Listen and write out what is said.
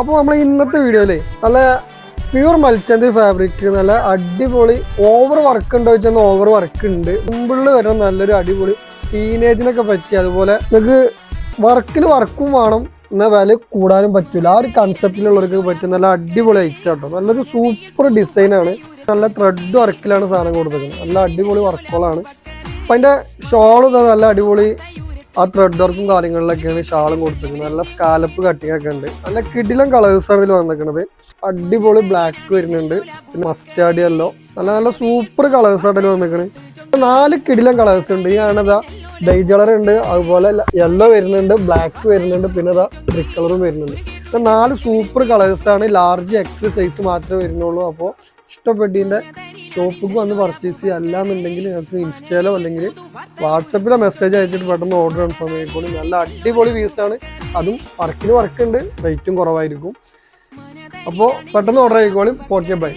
അപ്പോൾ നമ്മൾ ഇന്നത്തെ വീഡിയോയില് നല്ല പ്യൂർ മൽച്ചന്തി ഫാബ്രിക് നല്ല അടിപൊളി ഓവർ വർക്ക് ഉണ്ടോ വെച്ചാൽ ഓവർ വർക്ക് ഉണ്ട്. സിമ്പിളിൽ വരുന്ന നല്ലൊരു അടിപൊളി ടീനേജിനൊക്കെ പറ്റി, അതുപോലെ നിങ്ങൾക്ക് വർക്കിന് വർക്കും വേണം എന്നാൽ വില കൂടാനും പറ്റില്ല. ആ ഒരു കൺസെപ്റ്റിലുള്ളവർക്ക് പറ്റിയ നല്ല അടിപൊളി ഐറ്റം കേട്ടോ. നല്ലൊരു സൂപ്പർ ഡിസൈനാണ്. നല്ല ത്രെഡ് വർക്കിലാണ് സാധനം കൊടുത്തിരിക്കുന്നത്. നല്ല അടിപൊളി വർക്കുകളാണ്. അപ്പം അതിൻ്റെ ഷോള് നല്ല അടിപൊളി ആ ത്രെഡ് വർക്കും കാര്യങ്ങളിലൊക്കെയാണ് ഷാളും കൊടുത്തിരിക്കുന്നത്. നല്ല സ്കാലപ്പ് കട്ടിങ് ഒക്കെ ഉണ്ട്. നല്ല കിടിലം കളേഴ്സാണ് ഇതിൽ വന്നിരിക്കുന്നത്. അടിപൊളി ബ്ലാക്ക് വരുന്നുണ്ട്, പിന്നെ മസ്റ്റാർഡ് യെല്ലോ, നല്ല നല്ല സൂപ്പർ കളേഴ്സാണ് ഇതിൽ വന്നിരിക്കുന്നത്. 4 കിടിലം കളേഴ്സ് ഉണ്ട്. ഈ കാണുന്നതാ ഡൈ കളർ ഉണ്ട്, അതുപോലെ യെല്ലോ വരുന്നുണ്ട്, ബ്ലാക്ക് വരുന്നുണ്ട്, പിന്നെ ഇതാ ബ്രിക്ക് കളറും വരുന്നുണ്ട്. 4 സൂപ്പർ കളേഴ്സാണ്. ലാർജ് എക്സ് സൈസ് മാത്രമേ വരുന്നുള്ളൂ. അപ്പോൾ ഇഷ്ടപ്പെട്ടതിൻ്റെ ഷോപ്പിക്ക് വന്ന് പർച്ചേസ് ചെയ്യുക. അല്ലാന്നുണ്ടെങ്കിൽ നിങ്ങൾക്ക് ഇൻസ്റ്റയിലോ അല്ലെങ്കിൽ വാട്സപ്പിലോ മെസ്സേജ് അയച്ചിട്ട് പെട്ടെന്ന് ഓർഡർ കൺഫേം ആയിക്കോളൂ. നല്ല അടിപൊളി പീസാണ്. അതും വർക്കിന് വർക്കുണ്ട്, റേറ്റും കുറവായിരിക്കും. അപ്പോൾ പെട്ടെന്ന് ഓർഡർ ആയിക്കോളും. Okay bye.